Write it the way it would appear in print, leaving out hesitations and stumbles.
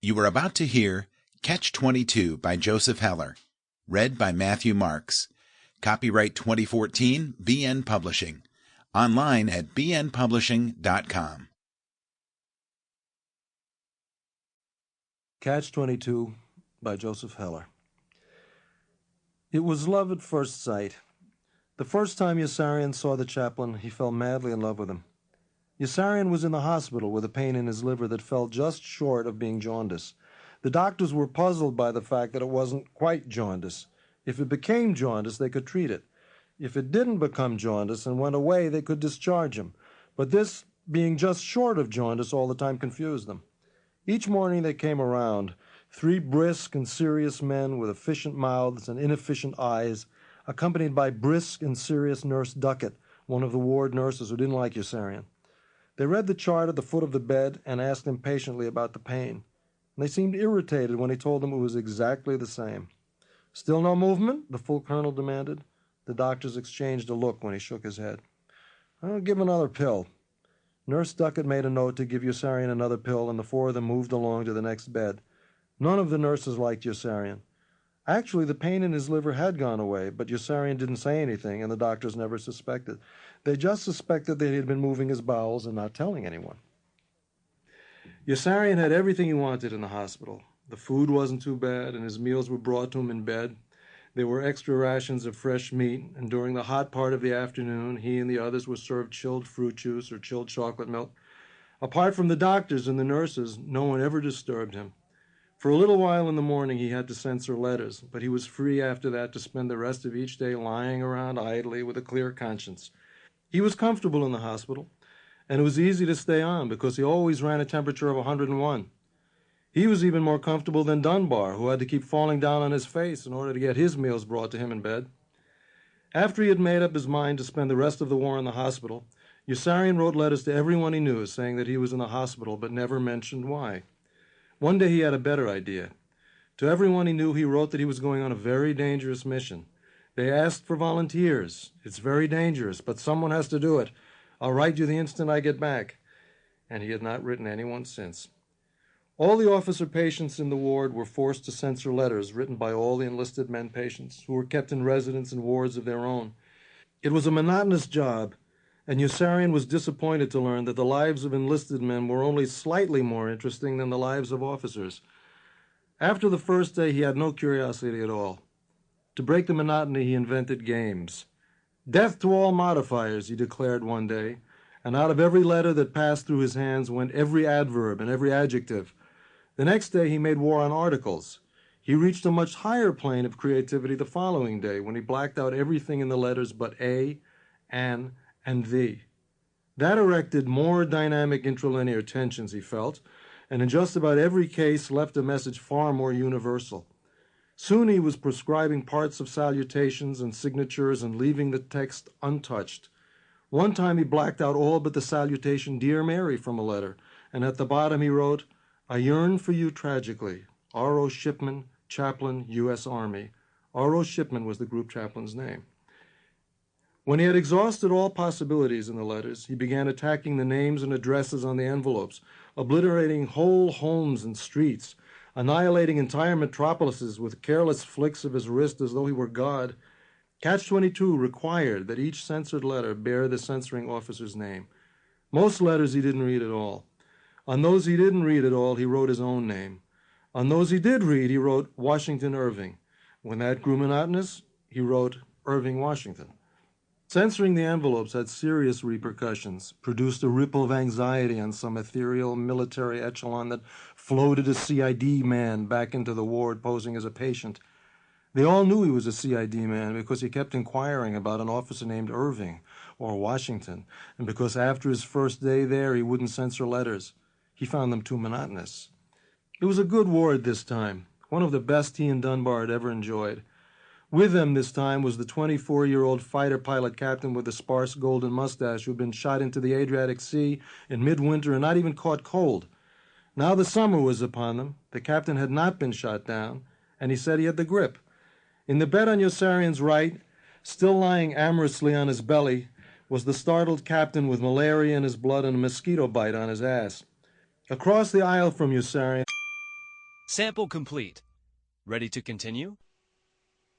You are about to hear Catch-22 by Joseph Heller, read by Matthew Marks. Copyright 2014, BN Publishing. Online at bnpublishing.com. Catch-22 by Joseph Heller. It was love at first sight. The first time Yossarian saw the chaplain, he fell madly in love with him. Yossarian was in the hospital with a pain in his liver that fell just short of being jaundice. The doctors were puzzled by the fact that it wasn't quite jaundice. If it became jaundice, they could treat it. If it didn't become jaundice and went away, they could discharge him. But this, being just short of jaundice all the time, confused them. Each morning they came around, 3 brisk and serious men with efficient mouths and inefficient eyes, accompanied by brisk and serious Nurse Duckett, one of the ward nurses who didn't like Yossarian. They read the chart at the foot of the bed and asked him patiently about the pain. And they seemed irritated when he told them it was exactly the same. "Still no movement?" the full colonel demanded. The doctors exchanged a look when he shook his head. "I'll give another pill." Nurse Duckett made a note to give Yossarian another pill, and the 4 of them moved along to the next bed. None of the nurses liked Yossarian. Actually, the pain in his liver had gone away, but Yossarian didn't say anything, and the doctors never suspected. They just suspected that he had been moving his bowels and not telling anyone. Yossarian had everything he wanted in the hospital. The food wasn't too bad, and his meals were brought to him in bed. There were extra rations of fresh meat, and during the hot part of the afternoon, he and the others were served chilled fruit juice or chilled chocolate milk. Apart from the doctors and the nurses, no one ever disturbed him. For a little while in the morning he had to censor letters, but he was free after that to spend the rest of each day lying around idly with a clear conscience. He was comfortable in the hospital, and it was easy to stay on because he always ran a temperature of 101. He was even more comfortable than Dunbar, who had to keep falling down on his face in order to get his meals brought to him in bed. After he had made up his mind to spend the rest of the war in the hospital, Yossarian wrote letters to everyone he knew saying that he was in the hospital but never mentioned why. One day he had a better idea. To everyone he knew, he wrote that he was going on a very dangerous mission. They asked for volunteers. "It's very dangerous, but someone has to do it. I'll write you the instant I get back." And he had not written anyone since. All the officer patients in the ward were forced to censor letters written by all the enlisted men patients who were kept in residence in wards of their own. It was a monotonous job, and Yossarian was disappointed to learn that the lives of enlisted men were only slightly more interesting than the lives of officers. After the first day, he had no curiosity at all. To break the monotony, he invented games. "Death to all modifiers," he declared one day, and out of every letter that passed through his hands went every adverb and every adjective. The next day, he made war on articles. He reached a much higher plane of creativity the following day when he blacked out everything in the letters but a, an, and the. That erected more dynamic interlinear tensions, he felt, and in just about every case left a message far more universal. Soon he was prescribing parts of salutations and signatures and leaving the text untouched. One time he blacked out all but the salutation "Dear Mary" from a letter, and at the bottom he wrote, "I yearn for you tragically. R.O. Shipman, Chaplain, U.S. Army." R.O. Shipman was the group chaplain's name. When he had exhausted all possibilities in the letters, he began attacking the names and addresses on the envelopes, obliterating whole homes and streets, annihilating entire metropolises with careless flicks of his wrist as though he were God. Catch-22 required that each censored letter bear the censoring officer's name. Most letters he didn't read at all. On those he didn't read at all, he wrote his own name. On those he did read, he wrote Washington Irving. When that grew monotonous, he wrote Irving Washington. Censoring the envelopes had serious repercussions, produced a ripple of anxiety on some ethereal military echelon that floated a CID man back into the ward posing as a patient. They all knew he was a CID man because he kept inquiring about an officer named Irving or Washington, and because after his first day there he wouldn't censor letters. He found them too monotonous. It was a good ward this time, one of the best he and Dunbar had ever enjoyed. With them this time was the 24-year-old fighter pilot captain with the sparse golden mustache who had been shot into the Adriatic Sea in midwinter and not even caught cold. Now the summer was upon them. The captain had not been shot down, and he said he had the grip. In the bed on Yossarian's right, still lying amorously on his belly, was the startled captain with malaria in his blood and a mosquito bite on his ass. Across the aisle from Yossarian, Sample complete. Ready to continue?